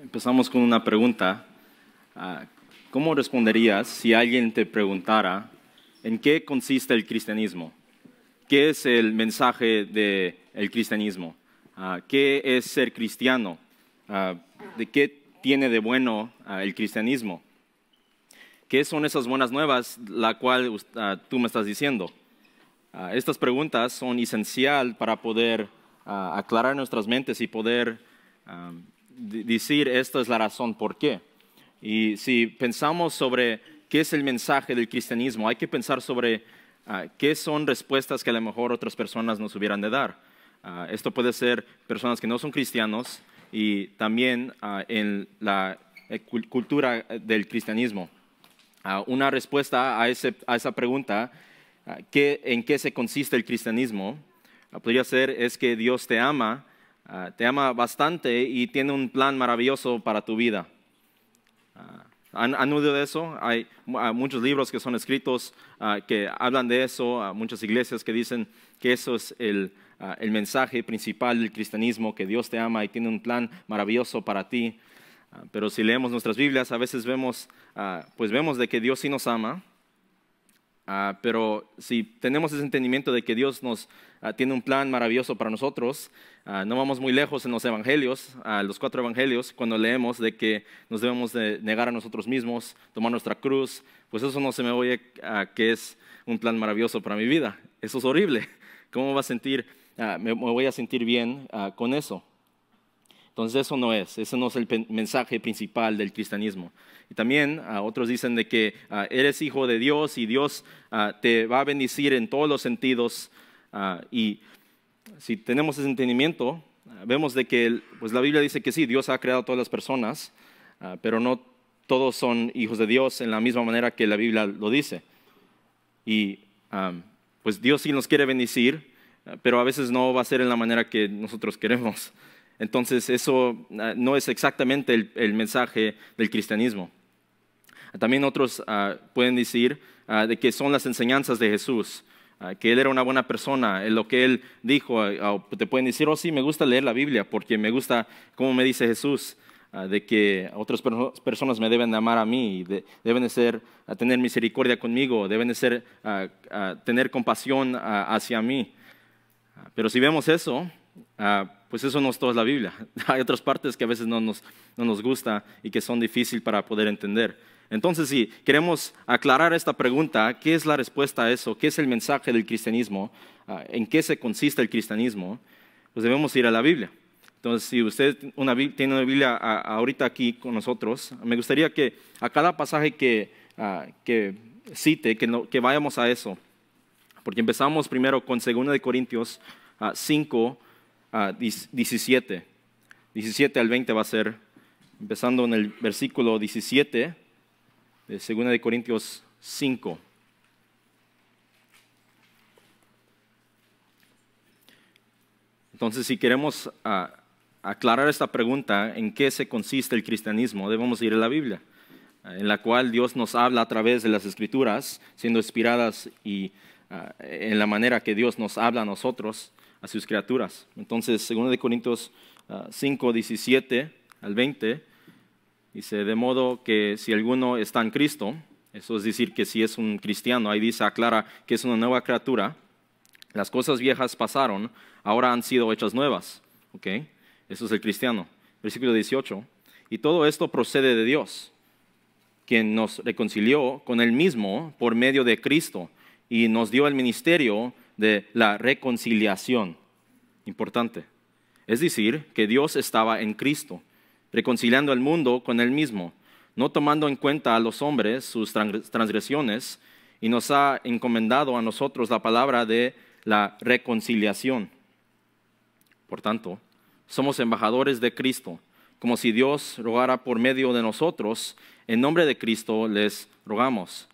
Empezamos con una pregunta. ¿Cómo responderías si alguien te preguntara en qué consiste el cristianismo? ¿Qué es el mensaje del cristianismo? ¿Qué es ser cristiano? ¿De qué tiene de bueno el cristianismo? ¿Qué son esas buenas nuevas, la cual tú me estás diciendo? Estas preguntas son esenciales para poder aclarar nuestras mentes y poder decir esta es la razón por qué. Y si pensamos sobre qué es el mensaje del cristianismo, hay que pensar sobre qué son respuestas que a lo mejor otras personas nos hubieran de dar. Esto puede ser personas que no son cristianos y también en la cultura del cristianismo. Una respuesta a esa pregunta, ¿en qué se consiste el cristianismo? Podría ser es que Dios te ama bastante y tiene un plan maravilloso para tu vida. ¿Han oído de eso? Hay muchos libros que son escritos que hablan de eso, muchas iglesias que dicen que eso es el mensaje principal del cristianismo, que Dios te ama y tiene un plan maravilloso para ti. Pero si leemos nuestras Biblias, a veces vemos de que Dios sí nos ama, pero si tenemos ese entendimiento de que Dios tiene un plan maravilloso para nosotros, no vamos muy lejos en los evangelios, los 4 evangelios, cuando leemos de que nos debemos de negar a nosotros mismos, tomar nuestra cruz, pues eso no se me oye que es un plan maravilloso para mi vida. Eso es horrible. ¿Cómo me voy a sentir bien con eso? Entonces ese no es el mensaje principal del cristianismo. Y también otros dicen de que eres hijo de Dios y Dios te va a bendecir en todos los sentidos. Y si tenemos ese entendimiento, vemos de que pues la Biblia dice que sí, Dios ha creado a todas las personas, pero no todos son hijos de Dios en la misma manera que la Biblia lo dice. Y pues Dios sí nos quiere bendecir, pero a veces no va a ser en la manera que nosotros queremos. Entonces eso no es exactamente el mensaje del cristianismo. También otros pueden decir de que son las enseñanzas de Jesús, que Él era una buena persona, en lo que Él dijo. Te pueden decir, oh sí, me gusta leer la Biblia porque me gusta cómo me dice Jesús, de que otras personas me deben de amar a mí, deben de tener misericordia conmigo, deben de tener compasión hacia mí. Pero si vemos eso, pues eso no es toda la Biblia. Hay otras partes que a veces no nos gusta y que son difíciles para poder entender. Entonces, si queremos aclarar esta pregunta, ¿qué es la respuesta a eso? ¿Qué es el mensaje del cristianismo? ¿En qué se consiste el cristianismo? Pues debemos ir a la Biblia. Entonces, si usted tiene una Biblia ahorita aquí con nosotros, me gustaría que a cada pasaje que cite, que vayamos a eso. Porque empezamos primero con 2 Corintios 5, 17 al 20 va a ser, empezando en el versículo 17 de 2 Corintios 5. Entonces, si queremos aclarar esta pregunta, ¿en qué se consiste el cristianismo? Debemos ir a la Biblia, en la cual Dios nos habla a través de las Escrituras, siendo inspiradas y en la manera que Dios nos habla a nosotros, a sus criaturas. Entonces, 2 Corintios 5, 17 al 20, dice, de modo que si alguno está en Cristo, eso es decir, que si es un cristiano, ahí dice, aclara que es una nueva criatura, las cosas viejas pasaron, ahora han sido hechas nuevas. ¿Okay? Eso es el cristiano. Versículo 18, y todo esto procede de Dios, quien nos reconcilió con Él mismo por medio de Cristo y nos dio el ministerio de la reconciliación. Importante. Es decir, que Dios estaba en Cristo, reconciliando al mundo con Él mismo, no tomando en cuenta a los hombres sus transgresiones, y nos ha encomendado a nosotros la palabra de la reconciliación. Por tanto, somos embajadores de Cristo, como si Dios rogara por medio de nosotros. En nombre de Cristo les rogamos,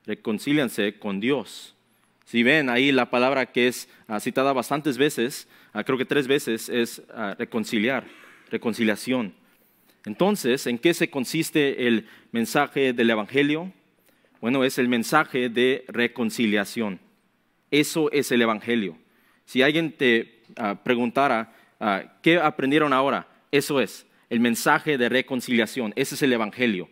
reconcíliense con Dios. Si ven ahí la palabra que es citada bastantes veces, creo que 3 veces, es reconciliación. Entonces, ¿en qué se consiste el mensaje del Evangelio? Bueno, es el mensaje de reconciliación. Eso es el Evangelio. Si alguien te preguntara, ¿qué aprendieron ahora? Eso es. el mensaje de reconciliación. Ese es el evangelio.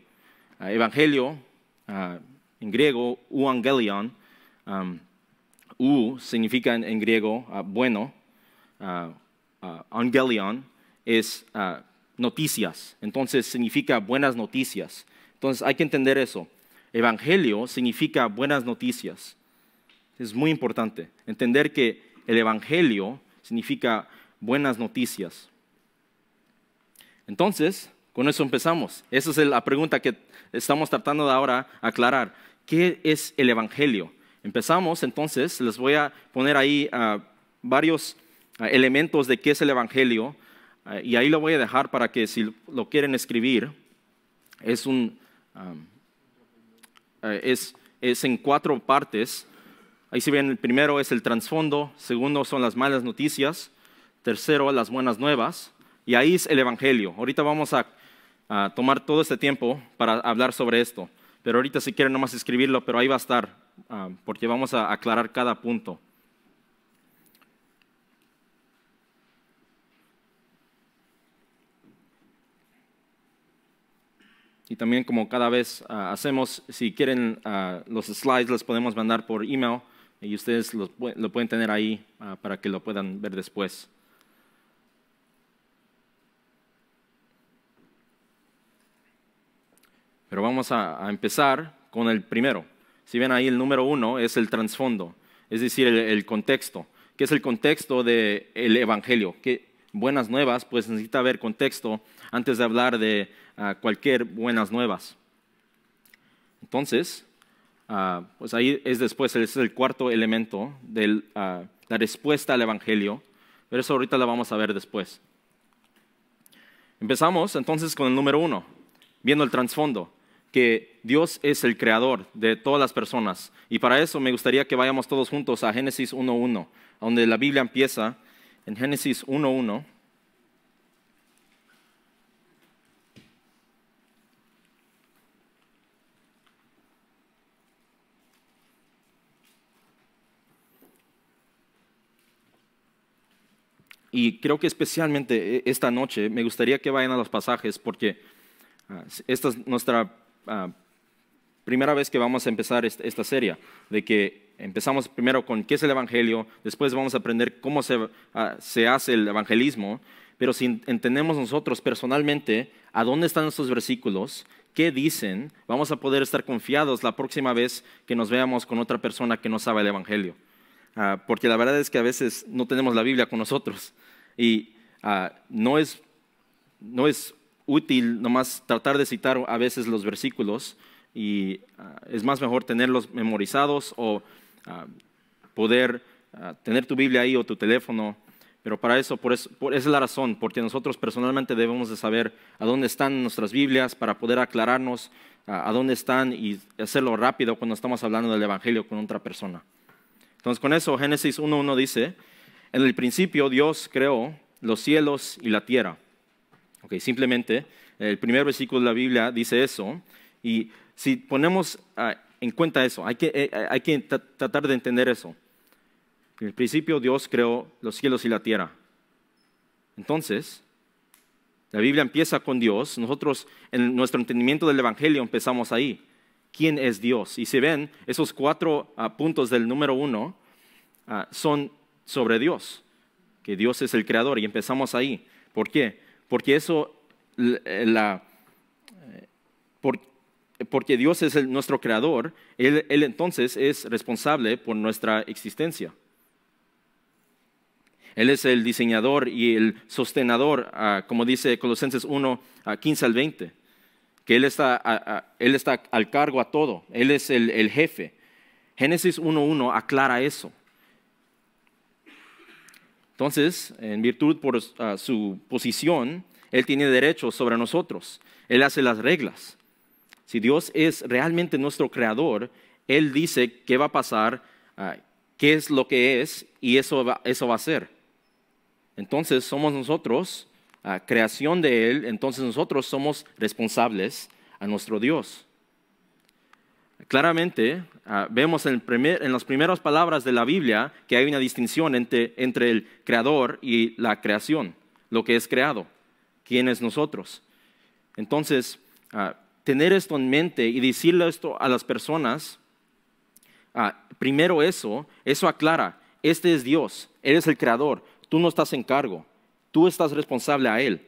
Evangelio, en griego, euangelion, significa en griego bueno, angelion es noticias, entonces significa buenas noticias. Entonces hay que entender eso. Evangelio significa buenas noticias. Es muy importante entender que el evangelio significa buenas noticias. Entonces, con eso empezamos. Esa es la pregunta que estamos tratando de ahora aclarar. ¿Qué es el evangelio? Empezamos, entonces, les voy a poner ahí varios elementos de qué es el evangelio y ahí lo voy a dejar para que si lo quieren escribir. Es en 4 partes. Ahí si ven, el primero es el trasfondo, segundo son las malas noticias, tercero las buenas nuevas y ahí es el evangelio. Ahorita vamos a tomar todo este tiempo para hablar sobre esto, pero ahorita si quieren nomás escribirlo, pero ahí va a estar, porque vamos a aclarar cada punto. Y también como cada vez hacemos, si quieren los slides los podemos mandar por email y ustedes lo pueden tener ahí para que lo puedan ver después. Pero vamos a empezar con el primero. Si ven ahí el número 1 es el trasfondo, es decir, el contexto. ¿Qué es el contexto del evangelio? ¿Qué buenas nuevas? Pues necesita haber contexto antes de hablar de cualquier buenas nuevas. Entonces, pues ahí es después, ese es el cuarto elemento de la respuesta al evangelio, pero eso ahorita lo vamos a ver después. Empezamos entonces con el número 1, viendo el trasfondo, que Dios es el creador de todas las personas. Y para eso me gustaría que vayamos todos juntos a Génesis 1:1, donde la Biblia empieza en Génesis 1:1. Y creo que especialmente esta noche me gustaría que vayan a los pasajes porque esta es nuestra primera vez que vamos a empezar esta serie, de que empezamos primero con qué es el evangelio, después vamos a aprender cómo se hace el evangelismo, pero si entendemos nosotros personalmente a dónde están estos versículos, qué dicen, vamos a poder estar confiados la próxima vez que nos veamos con otra persona que no sabe el evangelio. Porque la verdad es que a veces no tenemos la Biblia con nosotros y no es útil nomás tratar de citar a veces los versículos y es más mejor tenerlos memorizados o poder tener tu Biblia ahí o tu teléfono, pero para eso, esa es la razón, porque nosotros personalmente debemos de saber a dónde están nuestras Biblias para poder aclararnos a dónde están y hacerlo rápido cuando estamos hablando del evangelio con otra persona. Entonces con eso Génesis 1:1 dice, en el principio Dios creó los cielos y la tierra. Okay, simplemente el primer versículo de la Biblia dice eso y si ponemos en cuenta eso, hay que tratar de entender eso. En el principio Dios creó los cielos y la tierra. Entonces, la Biblia empieza con Dios, nosotros en nuestro entendimiento del evangelio empezamos ahí. ¿Quién es Dios? Y si ven, esos 4 puntos del número 1 son sobre Dios, que Dios es el creador y empezamos ahí. ¿Por qué? Porque porque Dios es nuestro creador, él entonces es responsable por nuestra existencia. Él es el diseñador y el sostenedor, como dice Colosenses 1:15-20. Que Él está al cargo a todo, Él es el jefe. Génesis 1:1 aclara eso. Entonces, en virtud por su posición, Él tiene derechos sobre nosotros. Él hace las reglas. Si Dios es realmente nuestro creador, Él dice qué va a pasar, qué es lo que es, y eso va a ser. Entonces, somos nosotros creación de Él, entonces nosotros somos responsables a nuestro Dios. Claramente vemos en las primeras palabras de la Biblia que hay una distinción entre el creador y la creación, lo que es creado. quiénes nosotros. Entonces, tener esto en mente y decirle esto a las personas, primero eso aclara, este es Dios, Él es el creador, tú no estás en cargo, tú estás responsable a Él.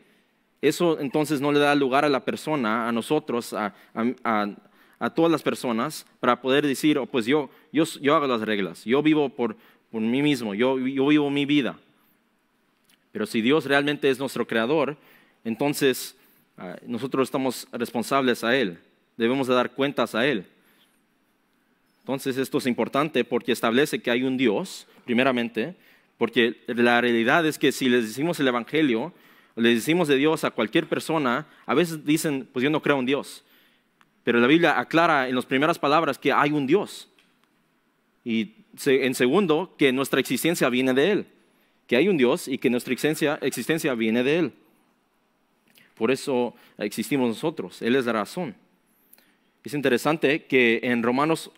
Eso entonces no le da lugar a la persona, a nosotros, a todas las personas, para poder decir, oh, pues yo hago las reglas, yo vivo por mí mismo, yo vivo mi vida. Pero si Dios realmente es nuestro creador, entonces nosotros estamos responsables a Él, debemos de dar cuentas a Él. Entonces esto es importante porque establece que hay un Dios, primeramente, porque la realidad es que si les decimos el Evangelio, les decimos de Dios a cualquier persona, a veces dicen, pues yo no creo en Dios. Pero la Biblia aclara en las primeras palabras que hay un Dios. Y en segundo, que nuestra existencia viene de Él. Que hay un Dios y que nuestra existencia viene de Él. Por eso existimos nosotros, Él es la razón. Es interesante que en Romanos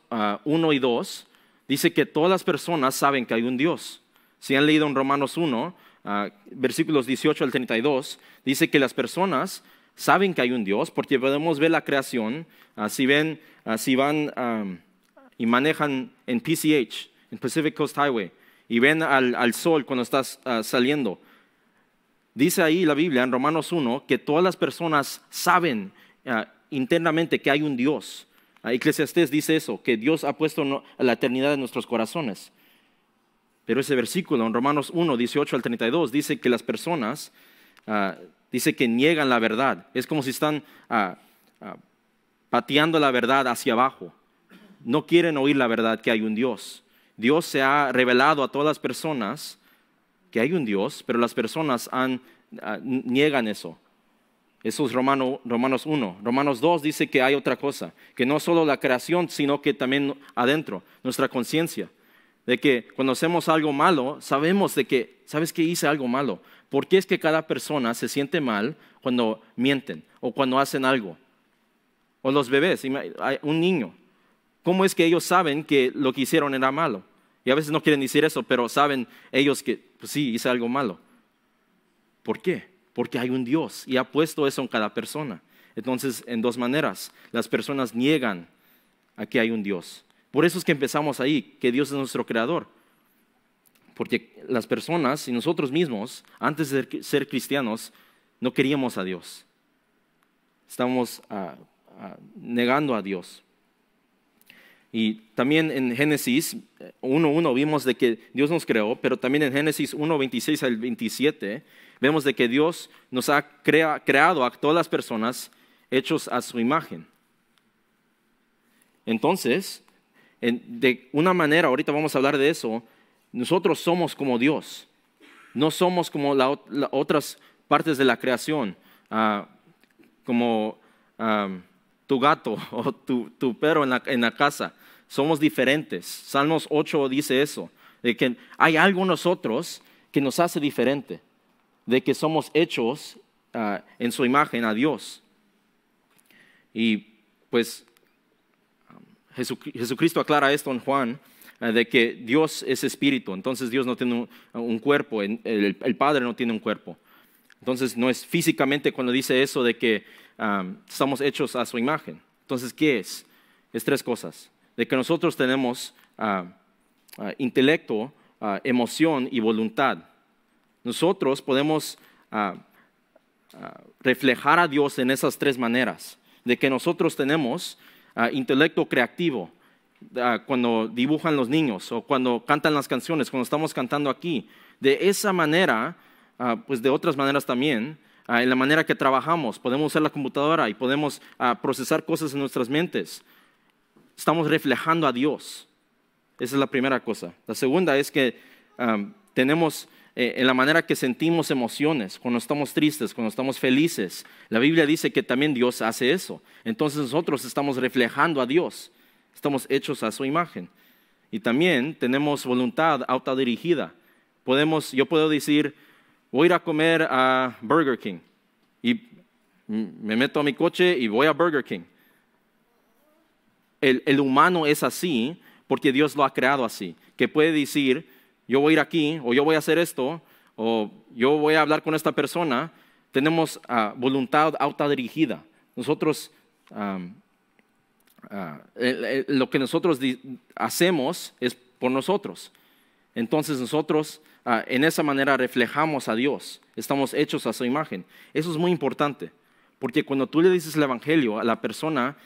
1 y 2 dice que todas las personas saben que hay un Dios. Si han leído en Romanos 1, versículos 18 al 32, dice que las personas saben que hay un Dios porque podemos ver la creación. Si van y manejan en PCH, en Pacific Coast Highway, y ven al sol cuando estás saliendo, dice ahí la Biblia en Romanos 1 que todas las personas saben internamente que hay un Dios. Eclesiastés dice eso, que Dios ha puesto la eternidad en nuestros corazones. Pero ese versículo en Romanos 1, 18 al 32 dice que las personas, dice que niegan la verdad. Es como si están pateando la verdad hacia abajo. No quieren oír la verdad que hay un Dios. Dios se ha revelado a todas las personas que hay un Dios, pero las personas niegan eso. Eso es Romanos 1. Romanos 2 dice que hay otra cosa, que no solo la creación, sino que también adentro, nuestra conciencia. De que cuando hacemos algo malo, sabemos de que, ¿sabes qué? Hice algo malo. ¿Por qué es que cada persona se siente mal cuando mienten o cuando hacen algo? O los bebés, un niño. ¿Cómo es que ellos saben que lo que hicieron era malo? Y a veces no quieren decir eso, pero saben ellos que, pues sí, hice algo malo. ¿Por qué? Porque hay un Dios y ha puesto eso en cada persona. Entonces, en dos maneras, las personas niegan a que hay un Dios. Por eso es que empezamos ahí, que Dios es nuestro creador. Porque las personas y nosotros mismos, antes de ser cristianos, no queríamos a Dios. Estamos negando a Dios. Y también en Génesis 1:1 vimos de que Dios nos creó, pero también en Génesis 1:26 al 27 vemos de que Dios nos ha creado a todas las personas hechos a su imagen. Entonces, de una manera, ahorita vamos a hablar de eso, nosotros somos como Dios. No somos como las otras partes de la creación, como tu gato o tu perro en la casa. Somos diferentes. Salmos 8 dice eso, de que hay algo en nosotros que nos hace diferente, de que somos hechos en su imagen a Dios. Y pues Jesucristo aclara esto en Juan, de que Dios es espíritu, entonces Dios no tiene un cuerpo, el Padre no tiene un cuerpo. Entonces no es físicamente cuando dice eso de que estamos hechos a su imagen. Entonces, ¿qué es? Es tres cosas. De que nosotros tenemos intelecto, emoción y voluntad. Nosotros podemos reflejar a Dios en esas tres maneras. De que nosotros tenemos intelecto creativo, cuando dibujan los niños o cuando cantan las canciones, cuando estamos cantando aquí. De esa manera, pues de otras maneras también, en la manera que trabajamos, podemos usar la computadora y podemos procesar cosas en nuestras mentes. Estamos reflejando a Dios. Esa es la primera cosa. La segunda es que tenemos en la manera que sentimos emociones, cuando estamos tristes, cuando estamos felices. La Biblia dice que también Dios hace eso. Entonces nosotros estamos reflejando a Dios. Estamos hechos a su imagen. Y también tenemos voluntad autodirigida. Yo puedo decir, voy a ir a comer a Burger King. Y me meto a mi coche y voy a Burger King. El humano es así porque Dios lo ha creado así. Que puede decir, yo voy a ir aquí, o yo voy a hacer esto, o yo voy a hablar con esta persona, tenemos voluntad autodirigida. Nosotros, lo que nosotros hacemos es por nosotros. Entonces nosotros en esa manera reflejamos a Dios. Estamos hechos a su imagen. Eso es muy importante, porque cuando tú le dices el evangelio a la persona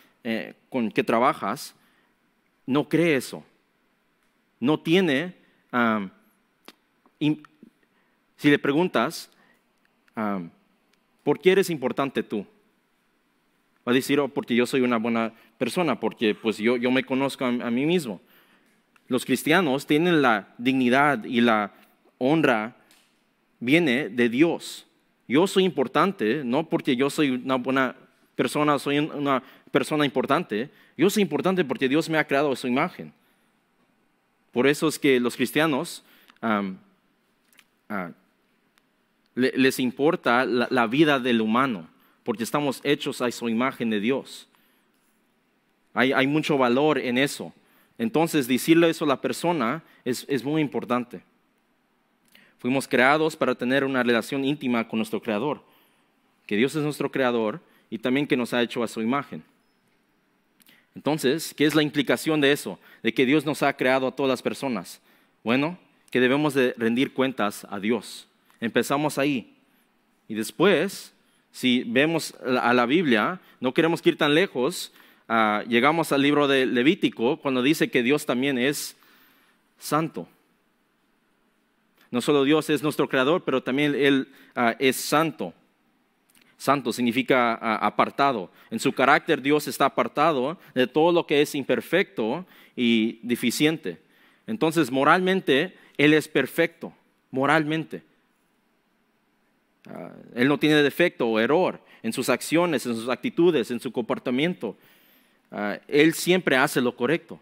con que trabajas, no cree eso. No tiene, si le preguntas, ¿por qué eres importante tú? Va a decir, porque yo soy una buena persona, porque pues yo me conozco a mí mismo. Los cristianos tienen la dignidad y la honra, viene de Dios. Yo soy importante, no porque yo soy una buena persona, soy una persona importante. Yo soy importante porque Dios me ha creado a su imagen. Por eso es que los cristianos les importa la vida del humano, porque estamos hechos a su imagen de Dios. Hay mucho valor en eso. Entonces, decirle eso a la persona es muy importante. Fuimos creados para tener una relación íntima con nuestro Creador, que Dios es nuestro Creador y también que nos ha hecho a su imagen. Entonces, ¿qué es la implicación de eso? De que Dios nos ha creado a todas las personas. Bueno, que debemos de rendir cuentas a Dios. Empezamos ahí. Y después, si vemos a la Biblia, no queremos ir tan lejos, llegamos al libro de Levítico, cuando dice que Dios también es santo. No solo Dios es nuestro creador, pero también Él es santo. Santo significa apartado. En su carácter Dios está apartado de todo lo que es imperfecto y deficiente. Entonces, moralmente, Él es perfecto. Moralmente. Él no tiene defecto o error en sus acciones, en sus actitudes, en su comportamiento. Él siempre hace lo correcto.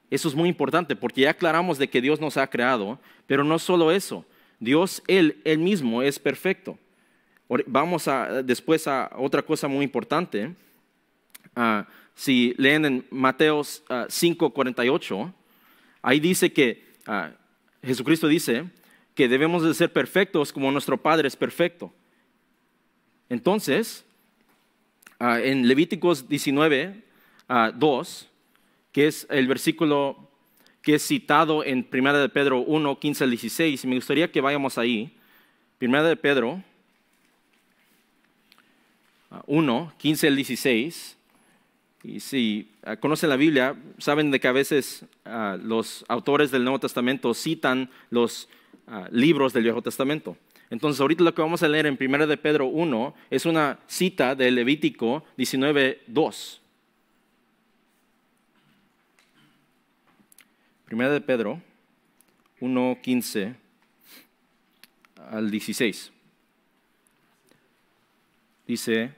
Eso es muy importante porque ya aclaramos de que Dios nos ha creado, pero no solo eso. Dios, Él mismo es perfecto. Vamos después a otra cosa muy importante. Si leen en Mateo 5:48, ahí dice que Jesucristo dice que debemos de ser perfectos como nuestro Padre es perfecto. Entonces, en Levíticos 19:2, que es el versículo que es citado en 1 de Pedro 1, 15 al 16, y me gustaría que vayamos ahí. 1 de Pedro 1, 15 al 16, y si conocen la Biblia, saben de que a veces los autores del Nuevo Testamento citan los libros del Viejo Testamento. Entonces ahorita lo que vamos a leer en 1 de Pedro 1 es una cita de Levítico 19:2. 1 de Pedro 1, 15 al 16. Dice,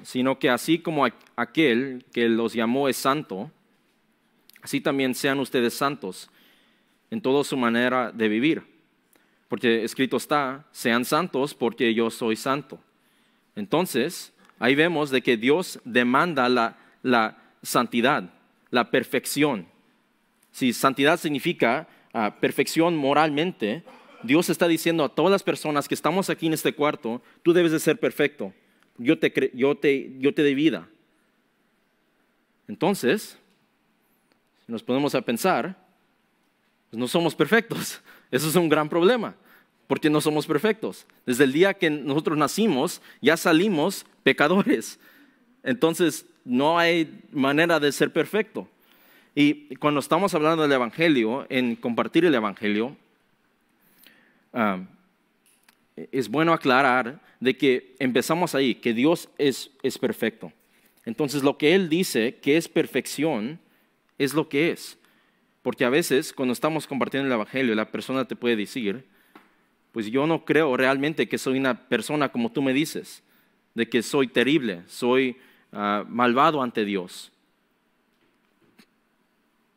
sino que así como aquel que los llamó es santo, así también sean ustedes santos en toda su manera de vivir. Porque escrito está, sean santos porque yo soy santo. Entonces, ahí vemos de que Dios demanda la santidad, la perfección. Si santidad significa perfección moralmente, Dios está diciendo a todas las personas que estamos aquí en este cuarto, tú debes de ser perfecto. Yo te doy vida. Entonces, si nos ponemos a pensar, pues no somos perfectos. Eso es un gran problema, porque no somos perfectos. Desde el día que nosotros nacimos, ya salimos pecadores. Entonces, no hay manera de ser perfecto. Y cuando estamos hablando del Evangelio, en compartir el Evangelio, es bueno aclarar de que empezamos ahí, que Dios es perfecto. Entonces, lo que Él dice que es perfección, es lo que es. Porque a veces, cuando estamos compartiendo el Evangelio, la persona te puede decir, pues yo no creo realmente que soy una persona como tú me dices, de que soy terrible, soy malvado ante Dios.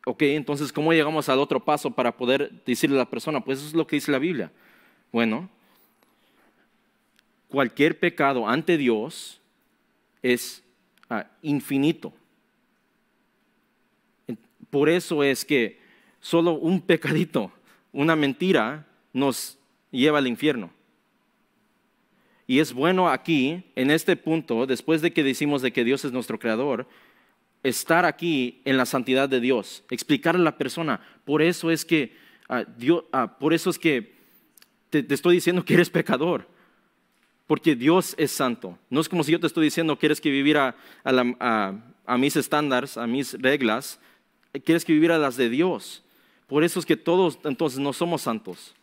Ok, entonces, ¿cómo llegamos al otro paso para poder decirle a la persona? Pues eso es lo que dice la Biblia. Bueno, cualquier pecado ante Dios es infinito. Por eso es que solo un pecadito, una mentira, nos lleva al infierno. Y es bueno aquí, en este punto, después de que decimos de que Dios es nuestro creador, estar aquí en la santidad de Dios, explicarle a la persona. Por eso es que, te estoy diciendo que eres pecador, porque Dios es santo. No es como si yo te estoy diciendo quieres que vivir a mis estándares, a mis reglas, quieres que vivir a las de Dios. Por eso es que todos entonces no somos santos.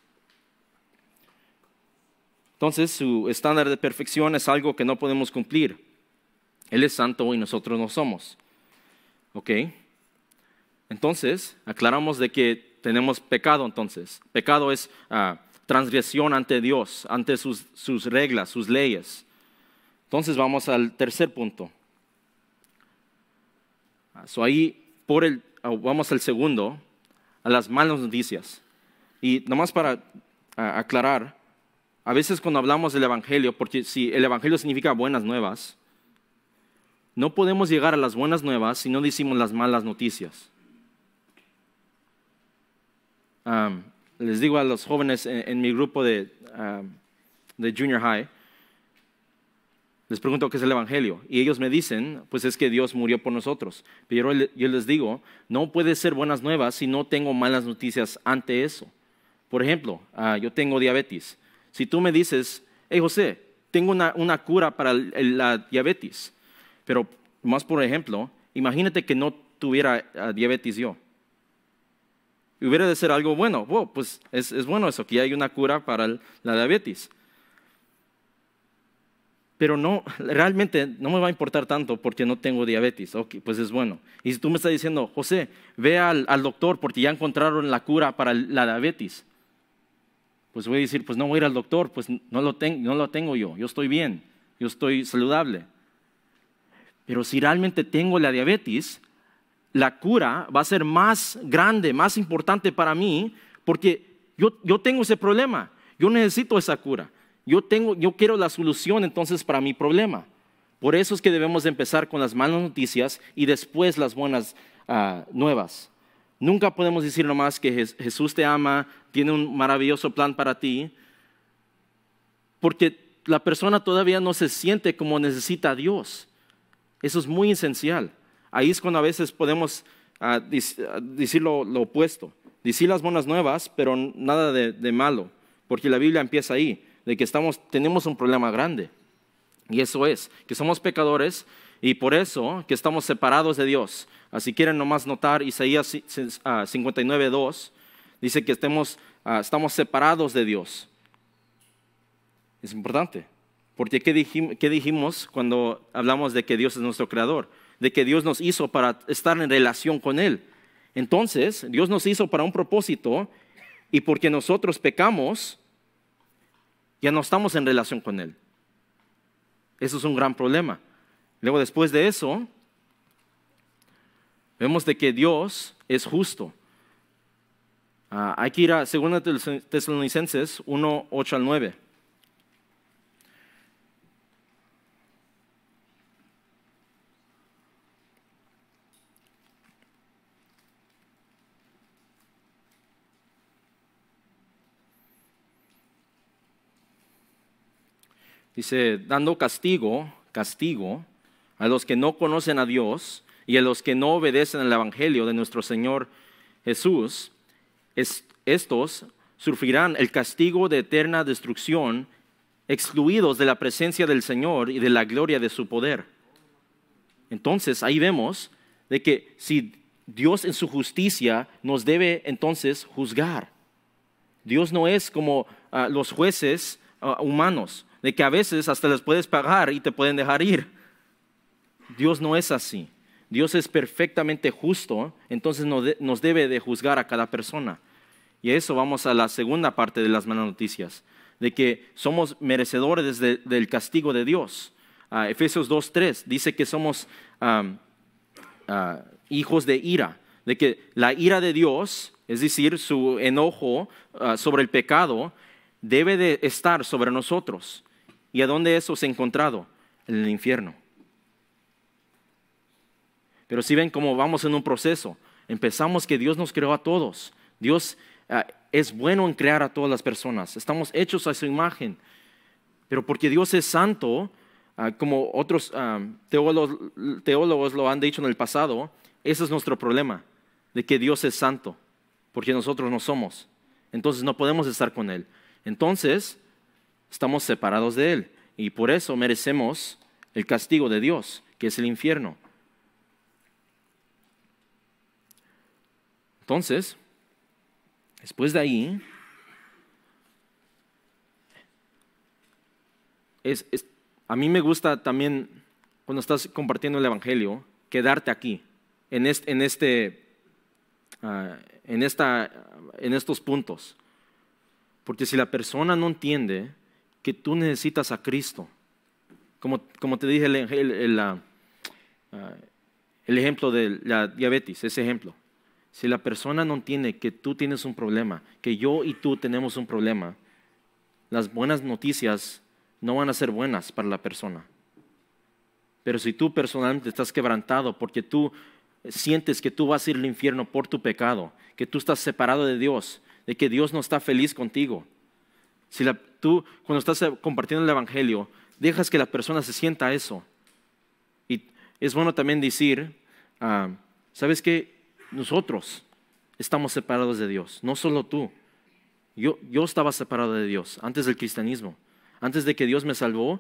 Entonces su estándar de perfección es algo que no podemos cumplir. Él es santo y nosotros no somos. ¿Ok? Entonces, aclaramos de que tenemos pecado entonces. Pecado es transgresión ante Dios, ante sus reglas, sus leyes. Entonces vamos al tercer punto. Vamos al segundo, a las malas noticias. Y nomás para aclarar, a veces cuando hablamos del Evangelio, porque si el Evangelio significa buenas nuevas, no podemos llegar a las buenas nuevas si no decimos las malas noticias. Les digo a los jóvenes en mi grupo de junior high, les pregunto qué es el Evangelio y ellos me dicen, pues es que Dios murió por nosotros. Pero yo les digo, no puede ser buenas nuevas si no tengo malas noticias ante eso. Por ejemplo, yo tengo diabetes. Si tú me dices, hey José, tengo una cura para la diabetes, pero más por ejemplo, imagínate que no tuviera diabetes yo. Hubiera de ser algo bueno. Pues es bueno eso, que hay una cura para la diabetes. Pero no, realmente no me va a importar tanto porque no tengo diabetes. Ok, pues es bueno. Y si tú me estás diciendo, José, ve al doctor porque ya encontraron la cura para la diabetes. Pues voy a decir, pues no voy a ir al doctor, pues no lo tengo yo estoy bien, yo estoy saludable. Pero si realmente tengo la diabetes, la cura va a ser más grande, más importante para mí, porque yo tengo ese problema, yo necesito esa cura, yo quiero la solución entonces para mi problema. Por eso es que debemos de empezar con las malas noticias y después las buenas nuevas. Nunca podemos decir nomás que Jesús te ama, tiene un maravilloso plan para ti, porque la persona todavía no se siente como necesita a Dios. Eso es muy esencial. Ahí es cuando a veces podemos decir lo opuesto. Decir las buenas nuevas, pero nada de malo, porque la Biblia empieza ahí, de que tenemos un problema grande. Y eso es, que somos pecadores y por eso que estamos separados de Dios. Si quieren nomás notar, Isaías 59:2 dice que estamos separados de Dios. Es importante, porque ¿qué dijimos cuando hablamos de que Dios es nuestro creador? De que Dios nos hizo para estar en relación con Él. Entonces, Dios nos hizo para un propósito y porque nosotros pecamos, ya no estamos en relación con Él. Eso es un gran problema. Luego, después de eso, vemos de que Dios es justo. Hay que ir a 2 Tesalonicenses 1:8-9. Dice, dando castigo a los que no conocen a Dios y a los que no obedecen al Evangelio de nuestro Señor Jesús, estos sufrirán el castigo de eterna destrucción, excluidos de la presencia del Señor y de la gloria de su poder. Entonces, ahí vemos de que si Dios en su justicia nos debe entonces juzgar. Dios no es como los jueces humanos, de que a veces hasta les puedes pagar y te pueden dejar ir. Dios no es así. Dios es perfectamente justo, entonces nos debe de juzgar a cada persona. Y a eso vamos a la segunda parte de las malas noticias, de que somos merecedores del castigo de Dios. Efesios 2:3 dice que somos hijos de ira, de que la ira de Dios, es decir, su enojo sobre el pecado, debe de estar sobre nosotros. ¿Y a dónde eso se ha encontrado? En el infierno. Pero si ven cómo vamos en un proceso, empezamos que Dios nos creó a todos. Dios es bueno en crear a todas las personas. Estamos hechos a su imagen. Pero porque Dios es santo, como otros teólogos lo han dicho en el pasado, ese es nuestro problema, de que Dios es santo, porque nosotros no somos. Entonces no podemos estar con Él. Entonces estamos separados de Él y por eso merecemos el castigo de Dios, que es el infierno. Entonces, después de ahí, a mí me gusta también, cuando estás compartiendo el Evangelio, quedarte aquí, en estos puntos. Porque si la persona no entiende que tú necesitas a Cristo, como te dije el ejemplo de la diabetes, ese ejemplo. Si la persona no entiende que tú tienes un problema, que yo y tú tenemos un problema, las buenas noticias no van a ser buenas para la persona. Pero si tú personalmente estás quebrantado porque tú sientes que tú vas a ir al infierno por tu pecado, que tú estás separado de Dios, de que Dios no está feliz contigo. Si tú cuando estás compartiendo el Evangelio, dejas que la persona se sienta eso. Y es bueno también decir, ¿sabes qué? Nosotros estamos separados de Dios, no solo tú. Yo estaba separado de Dios antes del cristianismo. Antes de que Dios me salvó,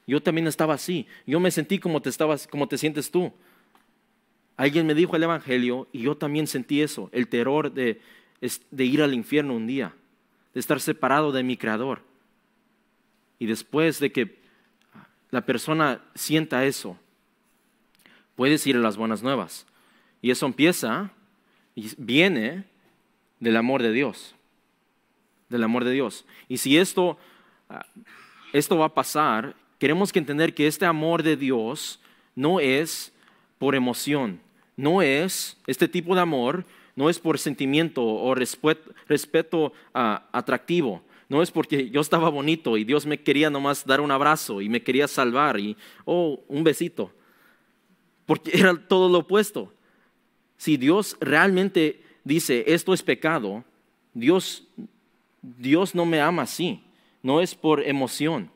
yo también estaba así. Yo me sentí como te sientes tú. Alguien me dijo el Evangelio y yo también sentí eso, el terror de ir al infierno un día, de estar separado de mi Creador. Y después de que la persona sienta eso, puedes ir a las buenas nuevas. Y eso empieza y viene del amor de Dios. Del amor de Dios. Y si esto va a pasar, queremos que entender que este amor de Dios no es por emoción, no es este tipo de amor, no es por sentimiento o respeto atractivo, no es porque yo estaba bonito y Dios me quería nomás dar un abrazo y me quería salvar y un besito, porque era todo lo opuesto. Si Dios realmente dice esto es pecado, Dios no me ama así, no es por emoción,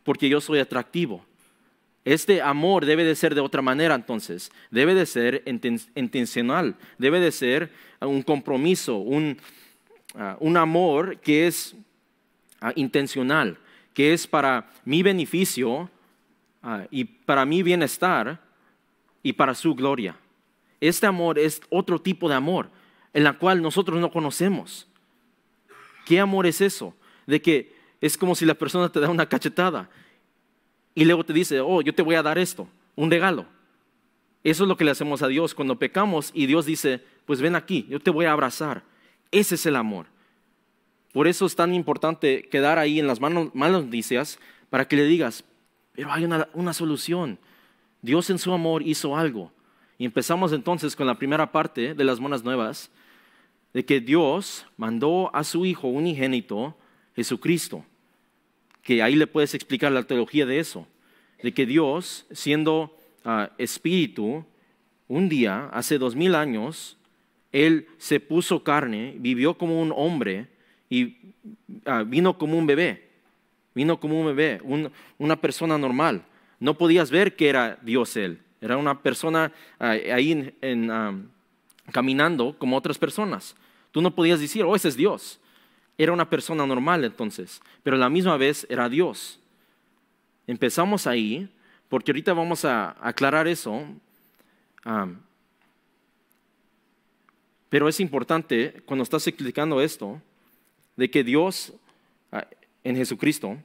porque yo soy atractivo. Este amor debe de ser de otra manera entonces, debe de ser intencional, debe de ser un compromiso, un amor que es intencional, que es para mi beneficio y para mi bienestar y para su gloria. Este amor es otro tipo de amor, en la cual nosotros no conocemos. ¿Qué amor es eso? De que es como si la persona te da una cachetada y luego te dice, yo te voy a dar esto, un regalo. Eso es lo que le hacemos a Dios cuando pecamos y Dios dice, pues ven aquí, yo te voy a abrazar. Ese es el amor. Por eso es tan importante quedar ahí en las malas noticias para que le digas, pero hay una solución. Dios en su amor hizo algo. Y empezamos entonces con la primera parte de las buenas nuevas, de que Dios mandó a su Hijo unigénito, Jesucristo, que ahí le puedes explicar la teología de eso, de que Dios, siendo espíritu, un día, hace 2000 años, Él se puso carne, vivió como un hombre y vino como un bebé, una persona normal. No podías ver que era Dios Él, era una persona ahí caminando como otras personas. Tú no podías decir, ese es Dios. Era una persona normal entonces, pero a la misma vez era Dios. Empezamos ahí, porque ahorita vamos a aclarar eso. Pero es importante, cuando estás explicando esto, de que Dios en Jesucristo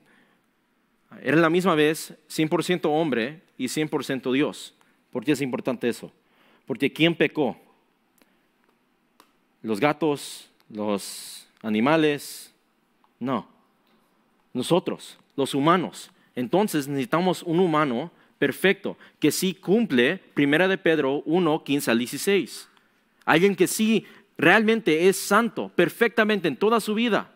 era a la misma vez 100% hombre y 100% Dios. ¿Por qué es importante eso? Porque ¿quién pecó? ¿Los gatos? ¿Los animales? No. Nosotros, los humanos. Entonces necesitamos un humano perfecto, que sí cumple 1 de Pedro 1, 15 al 16. Alguien que sí realmente es santo, perfectamente en toda su vida.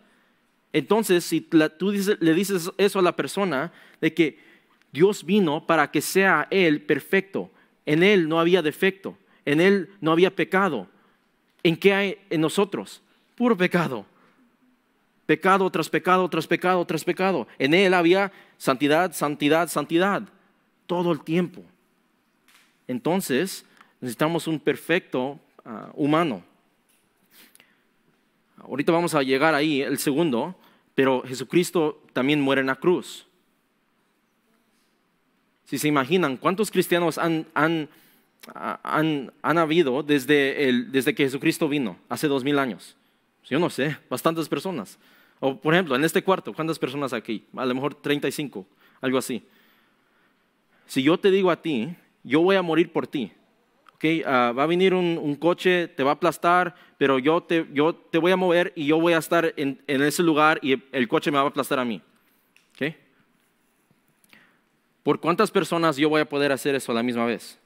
Entonces, si tú le dices eso a la persona, de que Dios vino para que sea Él perfecto, en Él no había defecto, en Él no había pecado. ¿En qué hay en nosotros? Puro pecado. Pecado tras pecado, tras pecado, tras pecado. En Él había santidad, santidad, santidad. Todo el tiempo. Entonces, necesitamos un perfecto humano. Ahorita vamos a llegar ahí, el segundo, pero Jesucristo también muere en la cruz. Si se imaginan, ¿cuántos cristianos han habido desde que Jesucristo vino, hace 2000 años? Yo no sé, bastantes personas. O por ejemplo, en este cuarto, ¿cuántas personas aquí? A lo mejor 35, algo así. Si yo te digo a ti, yo voy a morir por ti. Va a venir un coche, te va a aplastar, pero yo te voy a mover y yo voy a estar en ese lugar y el coche me va a aplastar a mí. ¿Okay? ¿Por cuántas personas yo voy a poder hacer eso a la misma vez?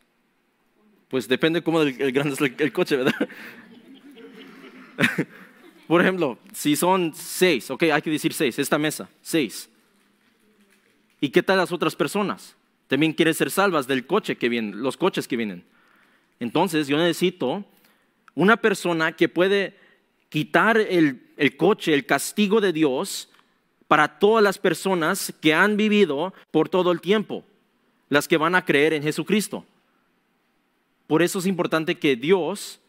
Pues depende cómo el grande es el coche, ¿verdad? Por ejemplo, si son 6, hay que decir 6, esta mesa, 6. ¿Y qué tal las otras personas? También quieren ser salvas del coche que viene, los coches que vienen. Entonces yo necesito una persona que puede quitar el coche, el castigo de Dios para todas las personas que han vivido por todo el tiempo, las que van a creer en Jesucristo. Por eso es importante que Dios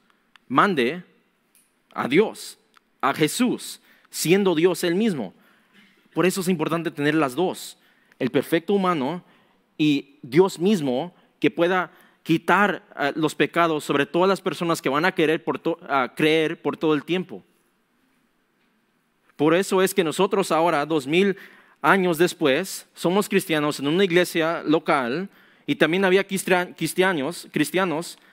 mande a Dios, a Jesús, siendo Dios Él mismo. Por eso es importante tener las dos, el perfecto humano y Dios mismo que pueda quitar los pecados sobre todas las personas que van a creer por todo el tiempo. Por eso es que nosotros ahora, 2000 años después, somos cristianos en una iglesia local y también había cristianos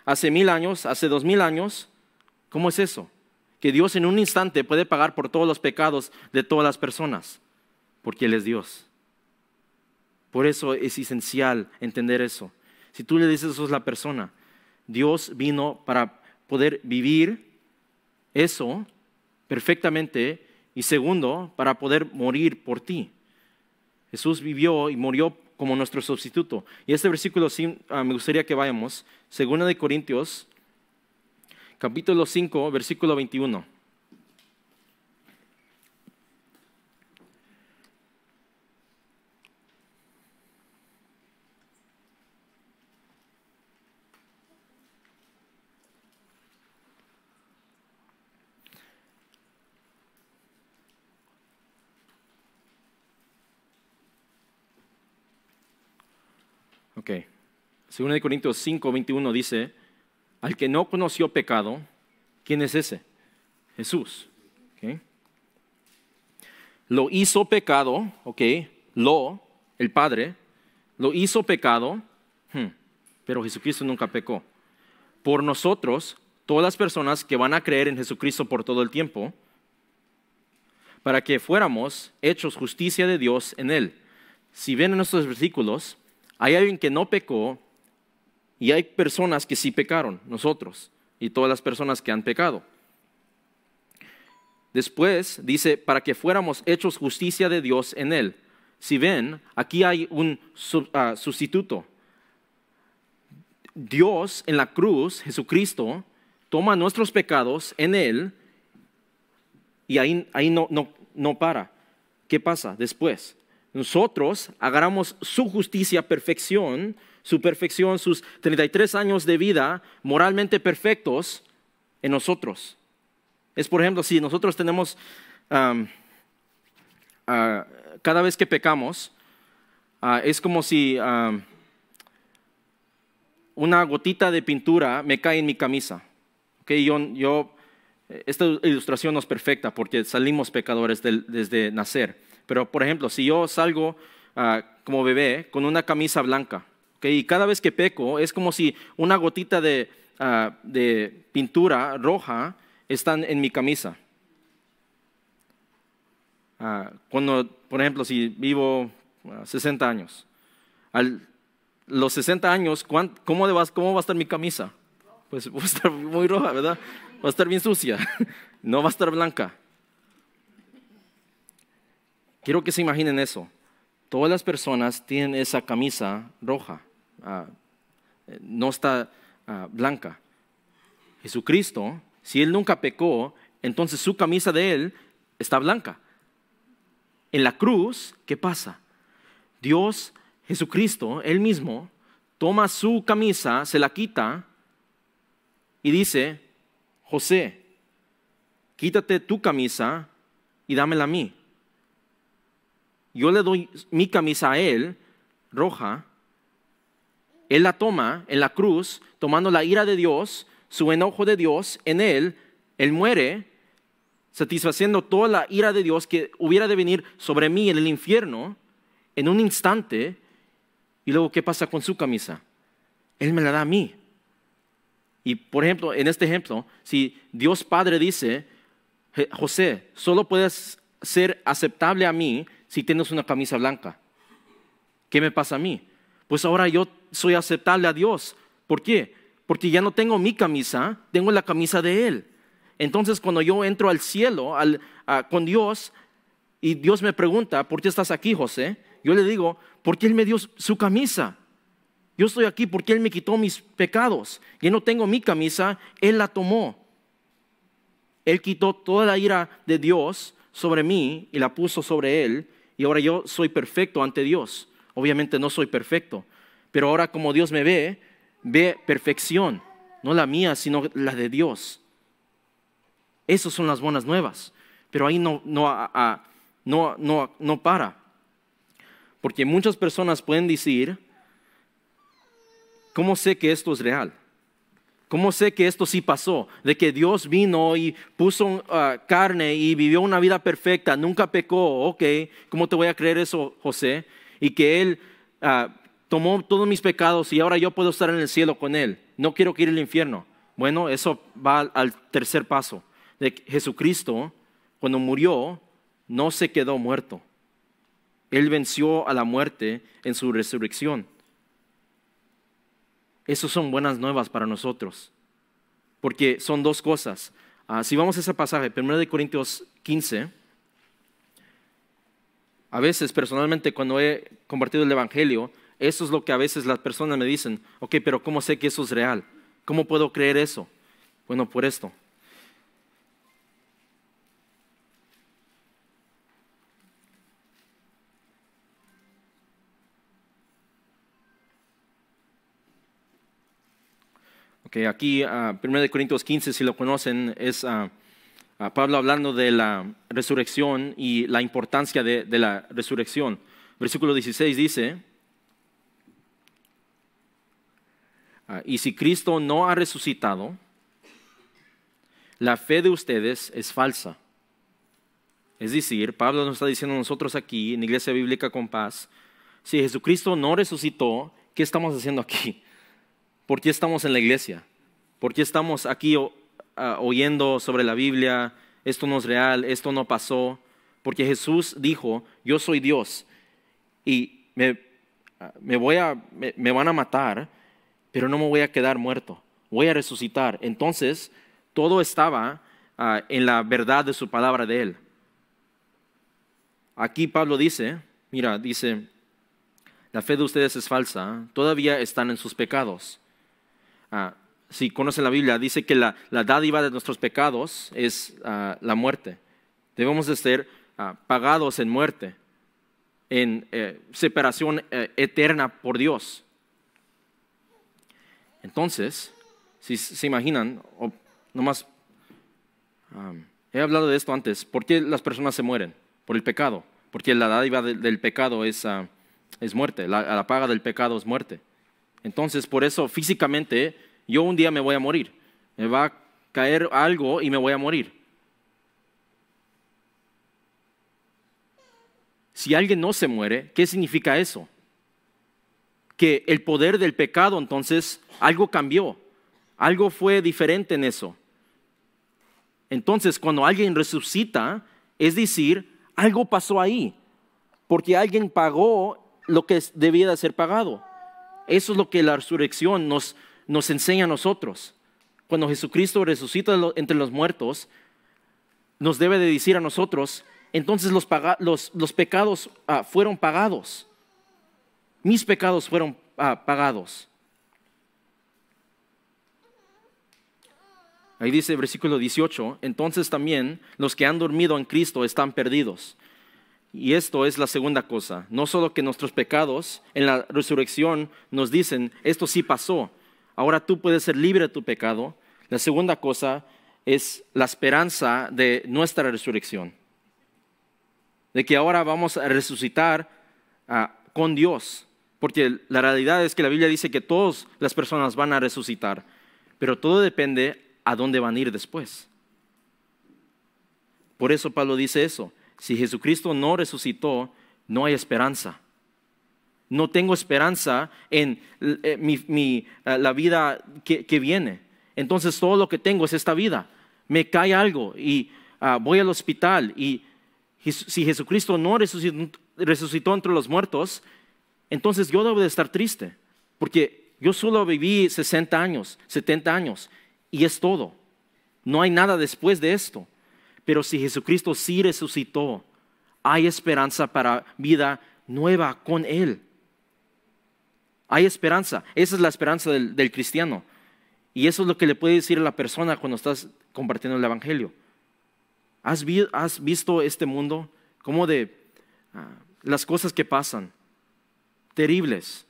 hace 1000 años, hace 2000 años. ¿Cómo es eso? Que Dios en un instante puede pagar por todos los pecados de todas las personas, porque Él es Dios. Por eso es esencial entender eso. Si tú le dices eso a la persona, Dios vino para poder vivir eso perfectamente y segundo, para poder morir por ti. Jesús vivió y murió como nuestro sustituto. Y este versículo sí me gustaría que vayamos. 2 de Corintios, capítulo 5, versículo 21. Ok. 2 de Corintios 5, 21 dice, al que no conoció pecado, ¿quién es ese? Jesús. Okay. Lo hizo pecado, el Padre, lo hizo pecado, pero Jesucristo nunca pecó. Por nosotros, todas las personas que van a creer en Jesucristo por todo el tiempo, para que fuéramos hechos justicia de Dios en Él. Si ven en estos versículos, hay alguien que no pecó y hay personas que sí pecaron, nosotros y todas las personas que han pecado. Después dice, para que fuéramos hechos justicia de Dios en Él. Si ven, aquí hay un sustituto. Dios en la cruz, Jesucristo, toma nuestros pecados en Él y ahí no para. ¿Qué pasa después? Nosotros agarramos su justicia, perfección, su perfección, sus 33 años de vida moralmente perfectos en nosotros. Es por ejemplo, si nosotros tenemos, cada vez que pecamos, es como si una gotita de pintura me cae en mi camisa. Esta ilustración no es perfecta porque salimos pecadores desde nacer. Pero, por ejemplo, si yo salgo como bebé con una camisa blanca, y cada vez que peco es como si una gotita de pintura roja está en mi camisa. Cuando, por ejemplo, si vivo 60 años, los 60 años, ¿cómo va a estar mi camisa? Pues va a estar muy roja, ¿verdad? Va a estar bien sucia, no va a estar blanca. Quiero que se imaginen eso. Todas las personas tienen esa camisa roja, no está blanca. Jesucristo, si Él nunca pecó, entonces su camisa de Él está blanca. en la cruz, ¿qué pasa? Dios, Jesucristo, Él mismo, toma su camisa, se la quita y dice, José, quítate tu camisa y dámela a mí. Yo le doy mi camisa a Él, roja. Él la toma en la cruz, tomando la ira de Dios, su enojo de Dios en Él. Él muere, satisfaciendo toda la ira de Dios que hubiera de venir sobre mí en el infierno en un instante. Y luego, ¿qué pasa con su camisa? Él me la da a mí. Y por ejemplo, en este ejemplo, si Dios Padre dice, José, solo puedes ser aceptable a mí si tienes una camisa blanca. ¿Qué me pasa a mí? Pues ahora yo soy aceptable a Dios. ¿Por qué? Porque ya no tengo mi camisa, tengo la camisa de Él. Entonces cuando yo entro al cielo con Dios y Dios me pregunta, ¿por qué estás aquí, José? Yo le digo, porque Él me dio su camisa. Yo estoy aquí porque Él me quitó mis pecados. Yo no tengo mi camisa, Él la tomó. Él quitó toda la ira de Dios sobre mí y la puso sobre Él. Y ahora yo soy perfecto ante Dios. Obviamente no soy perfecto, pero ahora como Dios me ve perfección, no la mía, sino la de Dios. Esas son las buenas nuevas, pero ahí no para. Porque muchas personas pueden decir, ¿cómo sé que esto es real? ¿Cómo sé que esto sí pasó? De que Dios vino y puso carne y vivió una vida perfecta, nunca pecó. Ok, ¿cómo te voy a creer eso, José? Y que Él tomó todos mis pecados y ahora yo puedo estar en el cielo con Él. No quiero ir al infierno. Bueno, eso va al tercer paso. De que Jesucristo, cuando murió, no se quedó muerto. Él venció a la muerte en su resurrección. Esas son buenas nuevas para nosotros. Porque son dos cosas. Si vamos a ese pasaje, 1 Corintios 15, a veces personalmente cuando he compartido el Evangelio, eso es lo que a veces las personas me dicen, ok, pero ¿cómo sé que eso es real? ¿Cómo puedo creer eso? Bueno, por esto. Okay, aquí 1 Corintios 15, si lo conocen, es Pablo hablando de la resurrección y la importancia de la resurrección. Versículo 16 dice, y si Cristo no ha resucitado, la fe de ustedes es falsa. Es decir, Pablo nos está diciendo a nosotros aquí, en Iglesia Bíblica Compás, si Jesucristo no resucitó, ¿qué estamos haciendo aquí? ¿Por qué estamos en la iglesia? ¿Por qué estamos aquí oyendo sobre la Biblia? Esto no es real, esto no pasó. Porque Jesús dijo, yo soy Dios y me van a matar, pero no me voy a quedar muerto. Voy a resucitar. Entonces, todo estaba en la verdad de su palabra de Él. Aquí Pablo dice, la fe de ustedes es falsa, todavía están en sus pecados. Si conocen la Biblia, dice que la dádiva de nuestros pecados es la muerte. Debemos de ser pagados en muerte, en separación eterna por Dios. Entonces, si se imaginan, nomás he hablado de esto antes, ¿por qué las personas se mueren? Por el pecado, porque la dádiva del pecado es muerte, la paga del pecado es muerte. Entonces, por eso físicamente yo un día me voy a morir. Me va a caer algo y me voy a morir. Si alguien no se muere, ¿qué significa eso? Que el poder del pecado, entonces, algo cambió. Algo fue diferente en eso. Entonces, cuando alguien resucita, es decir, algo pasó ahí. Porque alguien pagó lo que debía de ser pagado. Eso es lo que la resurrección nos enseña a nosotros. Cuando Jesucristo resucita entre los muertos, nos debe de decir a nosotros, entonces los pecados fueron pagados. Mis pecados fueron pagados. Ahí dice versículo 18, entonces también los que han dormido en Cristo están perdidos. Y esto es la segunda cosa. No solo que nuestros pecados en la resurrección nos dicen, esto sí pasó, ahora tú puedes ser libre de tu pecado. La segunda cosa es la esperanza de nuestra resurrección. De que ahora vamos a resucitar con Dios. Porque la realidad es que la Biblia dice que todas las personas van a resucitar. Pero todo depende a dónde van a ir después. Por eso Pablo dice eso. Si Jesucristo no resucitó, no hay esperanza. No tengo esperanza en la vida que viene. Entonces todo lo que tengo es esta vida. Me cae algo y voy al hospital. Y si Jesucristo no resucitó entre los muertos, entonces yo debo de estar triste. Porque yo solo viví 60 años, 70 años. Y es todo. No hay nada después de esto. Pero si Jesucristo sí resucitó, hay esperanza para vida nueva con Él. Hay esperanza. Esa es la esperanza del cristiano. Y eso es lo que le puede decir a la persona cuando estás compartiendo el Evangelio. ¿Has visto este mundo? Como de las cosas que pasan, terribles.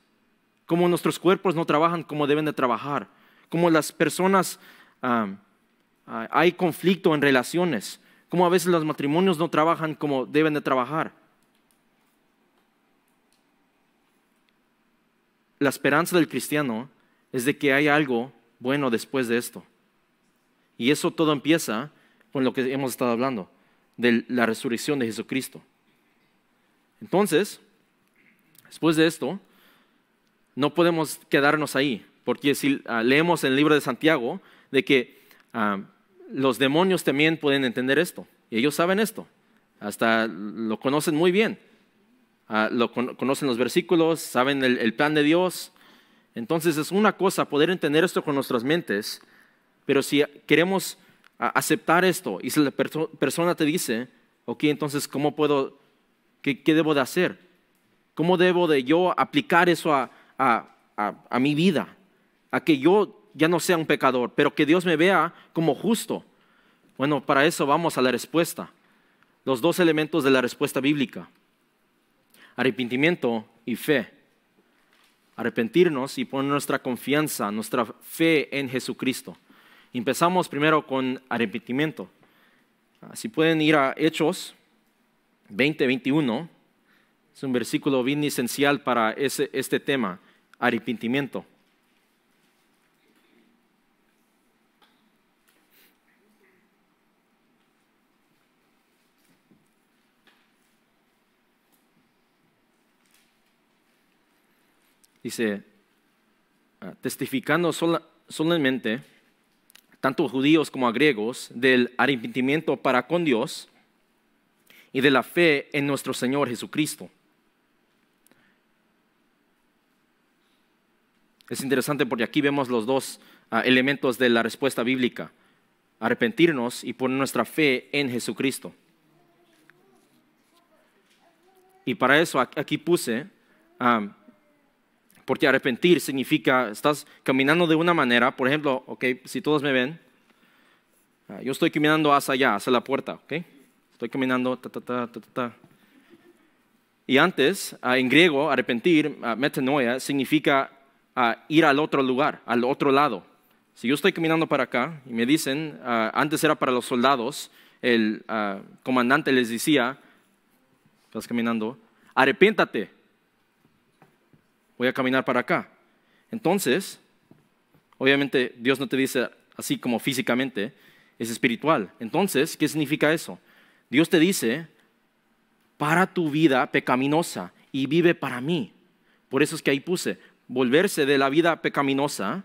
Como nuestros cuerpos no trabajan como deben de trabajar. Como las personas, hay conflicto en relaciones. Como a veces los matrimonios no trabajan como deben de trabajar. La esperanza del cristiano es de que hay algo bueno después de esto. Y eso todo empieza con lo que hemos estado hablando, de la resurrección de Jesucristo. Entonces, después de esto, no podemos quedarnos ahí, porque si leemos en el libro de Santiago, de que los demonios también pueden entender esto, y ellos saben esto, hasta lo conocen muy bien, conocen los versículos, saben el plan de Dios. Entonces es una cosa poder entender esto con nuestras mentes, pero si queremos aceptar esto, y si la persona te dice, ok, entonces ¿cómo puedo, qué debo de hacer? ¿Cómo debo de yo aplicar eso a mi vida? A que yo ya no sea un pecador, pero que Dios me vea como justo. Bueno, para eso vamos a la respuesta. Los dos elementos de la respuesta bíblica. Arrepentimiento y fe. Arrepentirnos y poner nuestra confianza, nuestra fe en Jesucristo. Empezamos primero con arrepentimiento. Si pueden ir a Hechos 20:21, es un versículo bien esencial para este tema, arrepentimiento. Dice, testificando solemnemente, tanto judíos como griegos, del arrepentimiento para con Dios y de la fe en nuestro Señor Jesucristo. Es interesante porque aquí vemos los dos elementos de la respuesta bíblica. Arrepentirnos y poner nuestra fe en Jesucristo. Y para eso aquí puse... porque arrepentir significa, estás caminando de una manera, por ejemplo, okay, si todos me ven, yo estoy caminando hacia allá, hacia la puerta, okay? Estoy caminando, Y antes, en griego, arrepentir, metanoia, significa ir al otro lugar, al otro lado. Si yo estoy caminando para acá y me dicen, antes era para los soldados, el comandante les decía, estás caminando, arrepiéntate. Voy a caminar para acá. Entonces, obviamente Dios no te dice así como físicamente, es espiritual. Entonces, ¿qué significa eso? Dios te dice, para tu vida pecaminosa y vive para mí. Por eso es que ahí puse, volverse de la vida pecaminosa.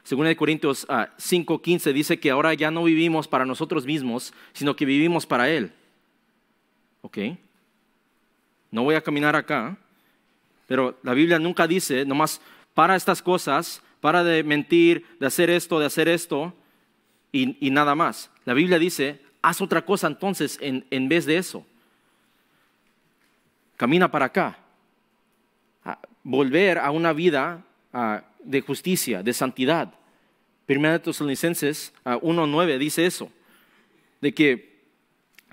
Según de Corintios 5:15 dice que ahora ya no vivimos para nosotros mismos, sino que vivimos para Él. ¿Ok? No voy a caminar acá. Pero la Biblia nunca dice, nomás para estas cosas, para de mentir, de hacer esto y nada más. La Biblia dice, haz otra cosa entonces en vez de eso. Camina para acá. Volver a una vida de justicia, de santidad. Primera de Tesalonicenses 1:9 dice eso. De que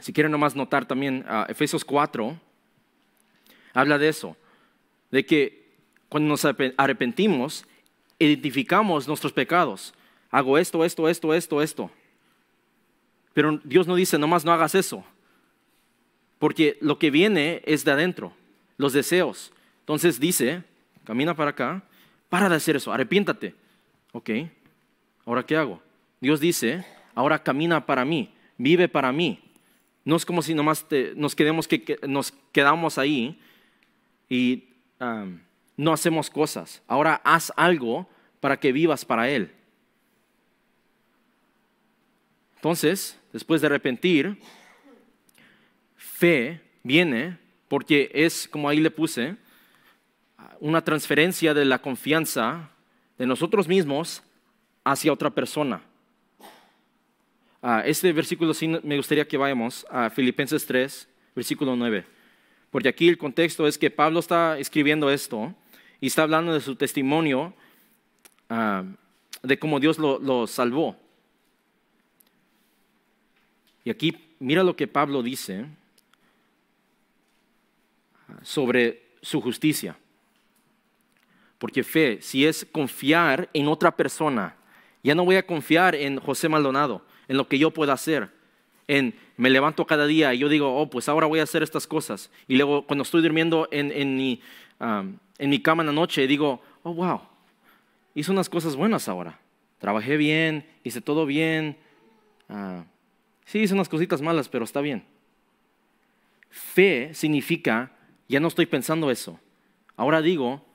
Si quieren nomás notar también, Efesios 4 habla de eso, de que cuando nos arrepentimos, identificamos nuestros pecados. Hago esto. Pero Dios no dice, nomás no hagas eso. Porque lo que viene es de adentro, los deseos. Entonces dice, camina para acá, para de hacer eso, arrepiéntate. Ok, ¿ahora qué hago? Dios dice, ahora camina para mí, vive para mí. No es como si nomás nos quedamos ahí y no hacemos cosas. Ahora haz algo para que vivas para Él. Entonces, después de arrepentir, fe viene porque es, como ahí le puse, una transferencia de la confianza de nosotros mismos hacia otra persona. Este versículo sí me gustaría que vayamos a Filipenses 3, versículo 9. Porque aquí el contexto es que Pablo está escribiendo esto y está hablando de su testimonio, de cómo Dios lo salvó. Y aquí mira lo que Pablo dice sobre su justicia. Porque fe, si es confiar en otra persona, ya no voy a confiar en José Maldonado, en lo que yo pueda hacer. Me levanto cada día y yo digo, pues ahora voy a hacer estas cosas. Y luego cuando estoy durmiendo en mi cama en la noche, digo, wow, hice unas cosas buenas ahora. Trabajé bien, hice todo bien. Sí, hice unas cositas malas, pero está bien. Fe significa, ya no estoy pensando eso. Ahora digo,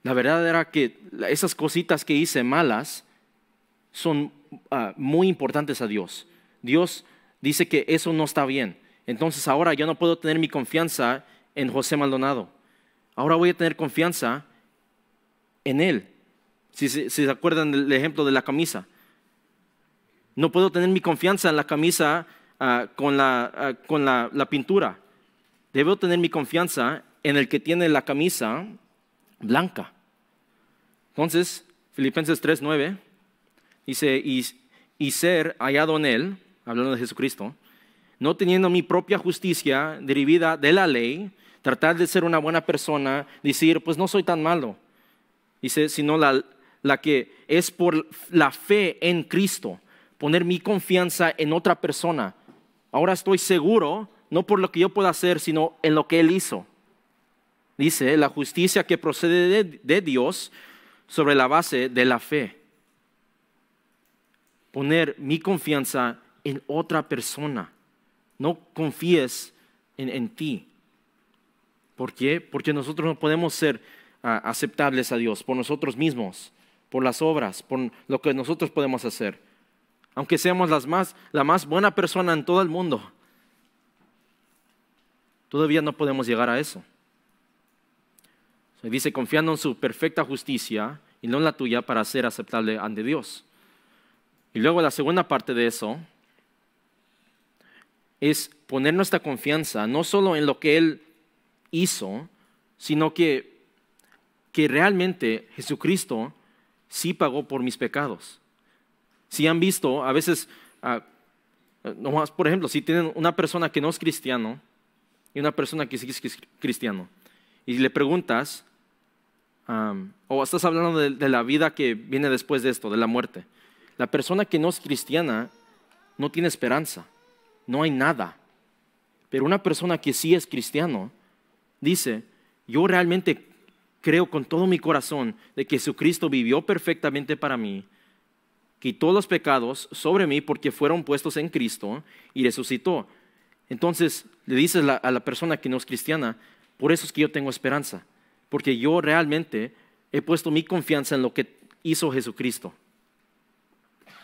la verdad era que esas cositas que hice malas son muy importantes a Dios. Dios dice que eso no está bien. Entonces ahora yo no puedo tener mi confianza en José Maldonado. Ahora voy a tener confianza en Él. Si se acuerdan del ejemplo de la camisa. No puedo tener mi confianza en la camisa con la pintura. Debo tener mi confianza en el que tiene la camisa blanca. Entonces, Filipenses 3:9 dice, y ser hallado en Él, hablando de Jesucristo, no teniendo mi propia justicia derivada de la ley, tratar de ser una buena persona, decir, pues no soy tan malo. Dice, sino la que es por la fe en Cristo, poner mi confianza en otra persona. Ahora estoy seguro, no por lo que yo pueda hacer, sino en lo que Él hizo. Dice, la justicia que procede de Dios sobre la base de la fe. Poner mi confianza en otra persona. No confíes en ti. ¿Por qué? Porque nosotros no podemos ser aceptables a Dios por nosotros mismos, por las obras, por lo que nosotros podemos hacer. Aunque seamos la más buena persona en todo el mundo, todavía no podemos llegar a eso. Se dice, confiando en su perfecta justicia y no en la tuya para ser aceptable ante Dios. Y luego la segunda parte de eso es poner nuestra confianza no solo en lo que Él hizo, sino que realmente Jesucristo sí pagó por mis pecados. Si han visto, a veces, por ejemplo, si tienen una persona que no es cristiano y una persona que sí es cristiano, y le preguntas, o estás hablando de la vida que viene después de esto, de la muerte. La persona que no es cristiana no tiene esperanza, no hay nada. Pero una persona que sí es cristiano dice, yo realmente creo con todo mi corazón de que Jesucristo vivió perfectamente para mí, quitó los pecados sobre mí porque fueron puestos en Cristo y resucitó. Entonces le dices a la persona que no es cristiana, por eso es que yo tengo esperanza, porque yo realmente he puesto mi confianza en lo que hizo Jesucristo.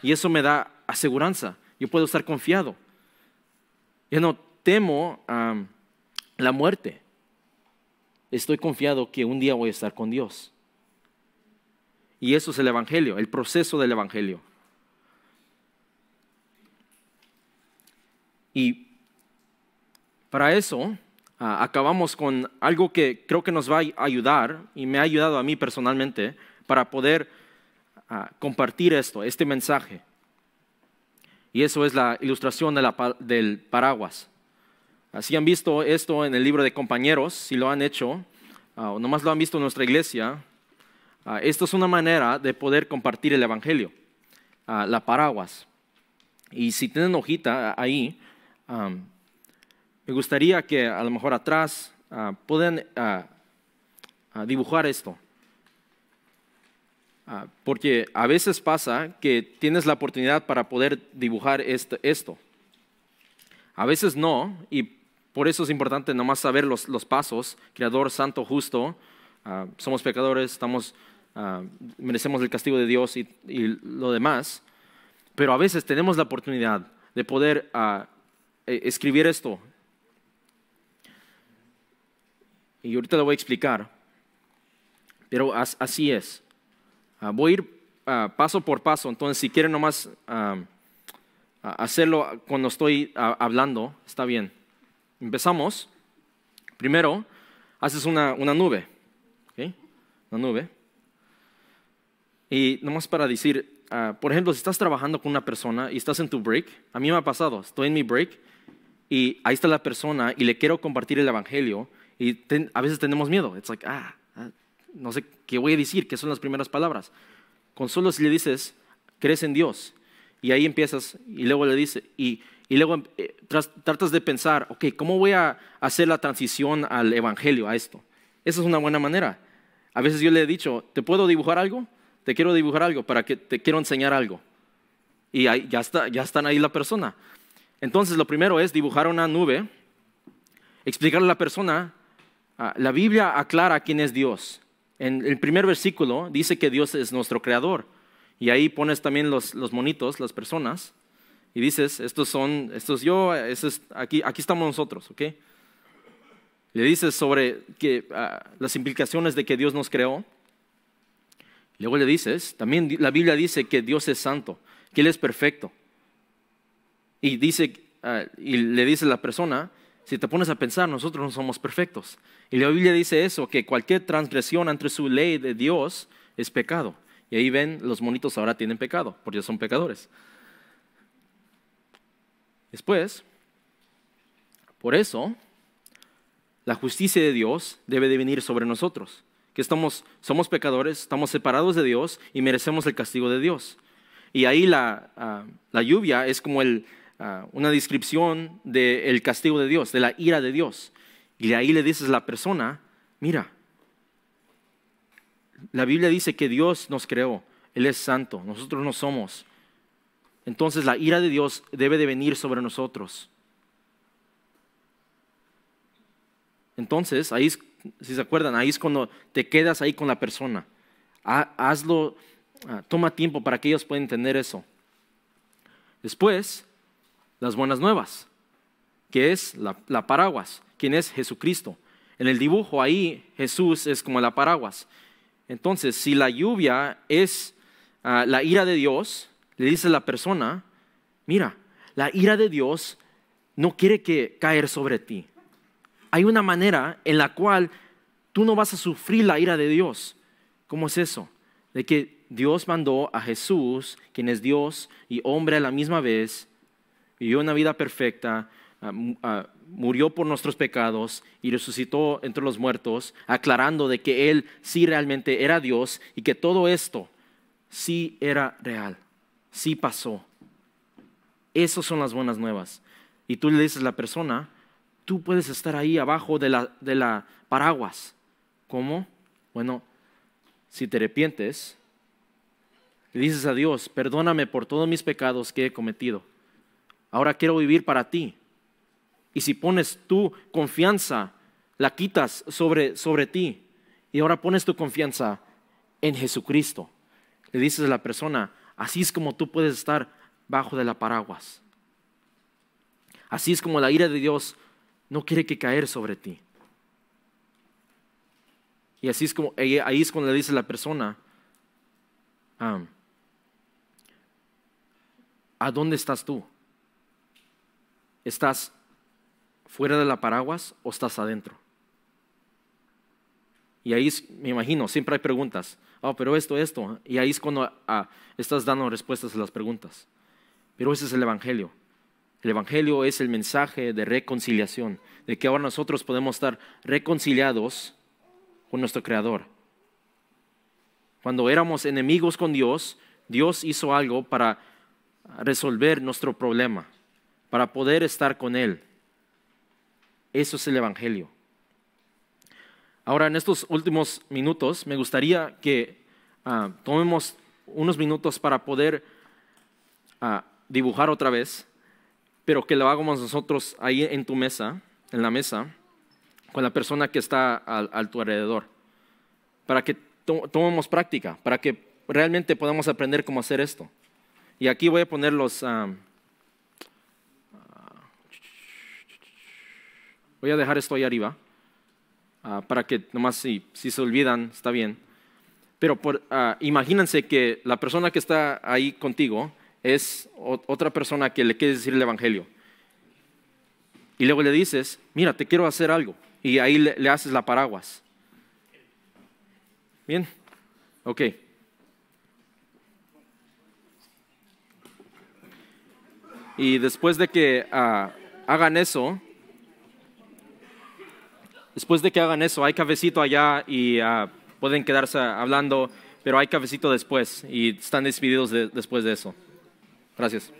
Y eso me da aseguranza, yo puedo estar confiado. Yo no temo la muerte. Estoy confiado que un día voy a estar con Dios. Y eso es el Evangelio, el proceso del Evangelio. Y para eso acabamos con algo que creo que nos va a ayudar, y me ha ayudado a mí personalmente, para poder compartir este mensaje. Y eso es la ilustración del paraguas. Si han visto esto en el libro de Compañeros, si lo han hecho, o nomás lo han visto en nuestra iglesia, esto es una manera de poder compartir el evangelio, la paraguas. Y si tienen hojita ahí, me gustaría que a lo mejor atrás puedan dibujar esto. Porque a veces pasa que tienes la oportunidad para poder dibujar esto. A veces no, y por eso es importante nomás saber los pasos. Creador, santo, justo, somos pecadores, merecemos el castigo de Dios y lo demás. Pero a veces tenemos la oportunidad de poder escribir esto. Y ahorita lo voy a explicar. Pero así es. Voy a ir paso por paso, entonces si quieren nomás hacerlo cuando estoy hablando, está bien. Empezamos. Primero, haces una nube, ¿okay? Una nube. Y nomás para decir, por ejemplo, si estás trabajando con una persona y estás en tu break, a mí me ha pasado, estoy en mi break y ahí está la persona y le quiero compartir el evangelio y a veces tenemos miedo. It's like, no sé qué voy a decir, qué son las primeras palabras. Con solo si le dices, crees en Dios, y ahí empiezas, y luego le dices, y luego tratas de pensar, ok, ¿cómo voy a hacer la transición al evangelio, a esto? Esa es una buena manera. A veces yo le he dicho, ¿te puedo dibujar algo? Te quiero dibujar algo, te quiero enseñar algo. Y ahí, ya están ahí la persona. Entonces, lo primero es dibujar una nube, explicarle a la persona, la Biblia aclara quién es Dios. En el primer versículo dice que Dios es nuestro creador. Y ahí pones también los monitos, las personas. Y dices, estos es yo, aquí estamos nosotros, ¿ok? Le dices sobre las implicaciones de que Dios nos creó. Luego le dices, también la Biblia dice que Dios es santo, que Él es perfecto. Y le dice a la persona, si te pones a pensar, nosotros no somos perfectos. Y la Biblia dice eso, que cualquier transgresión entre su ley de Dios es pecado. Y ahí ven, los monitos ahora tienen pecado, porque son pecadores. Después, por eso, la justicia de Dios debe de venir sobre nosotros. Que somos pecadores, estamos separados de Dios y merecemos el castigo de Dios. Y ahí la lluvia es como una descripción del castigo de Dios, de la ira de Dios. Y de ahí le dices a la persona, mira, la Biblia dice que Dios nos creó, Él es santo, nosotros no somos. Entonces la ira de Dios debe de venir sobre nosotros. Entonces, ahí es, si se acuerdan, ahí es cuando te quedas ahí con la persona. Hazlo, toma tiempo para que ellos puedan entender eso. Después, las buenas nuevas, que es la paraguas, quien es Jesucristo. En el dibujo ahí Jesús es como la paraguas. Entonces, si la lluvia es la ira de Dios, le dice a la persona, mira, la ira de Dios no quiere caer sobre ti. Hay una manera en la cual tú no vas a sufrir la ira de Dios. ¿Cómo es eso? De que Dios mandó a Jesús, quien es Dios y hombre a la misma vez, vivió una vida perfecta, murió por nuestros pecados y resucitó entre los muertos, aclarando de que Él sí realmente era Dios y que todo esto sí era real, sí pasó. Esas son las buenas nuevas. Y tú le dices a la persona, tú puedes estar ahí abajo de la paraguas. ¿Cómo? Bueno, si te arrepientes, le dices a Dios, perdóname por todos mis pecados que he cometido. Ahora quiero vivir para ti. Y si pones tu confianza, la quitas sobre ti. Y ahora pones tu confianza en Jesucristo. Le dices a la persona, así es como tú puedes estar bajo de la paraguas. Así es como la ira de Dios no quiere que caer sobre ti. Y así es como, ahí es cuando le dice a la persona, ¿a dónde estás tú? ¿Estás fuera de la paraguas o estás adentro? Y ahí me imagino, siempre hay preguntas. Pero esto. Y ahí es cuando estás dando respuestas a las preguntas. Pero ese es el Evangelio. El Evangelio es el mensaje de reconciliación, de que ahora nosotros podemos estar reconciliados con nuestro Creador. Cuando éramos enemigos con Dios, Dios hizo algo para resolver nuestro problema, para poder estar con Él. Eso es el Evangelio. Ahora, en estos últimos minutos, me gustaría que tomemos unos minutos para poder dibujar otra vez, pero que lo hagamos nosotros ahí en tu mesa, en la mesa, con la persona que está a tu alrededor, para que tomemos práctica, para que realmente podamos aprender cómo hacer esto. Y aquí voy a poner voy a dejar esto ahí arriba, para que nomás si se olvidan, está bien. Pero imagínense que la persona que está ahí contigo es otra persona que le quiere decir el Evangelio. Y luego le dices, mira, te quiero hacer algo. Y ahí le haces la paraguas. ¿Bien? Ok. Y después de que hagan eso, hay cafecito allá y pueden quedarse hablando, pero hay cafecito después y están despedidos después de eso. Gracias.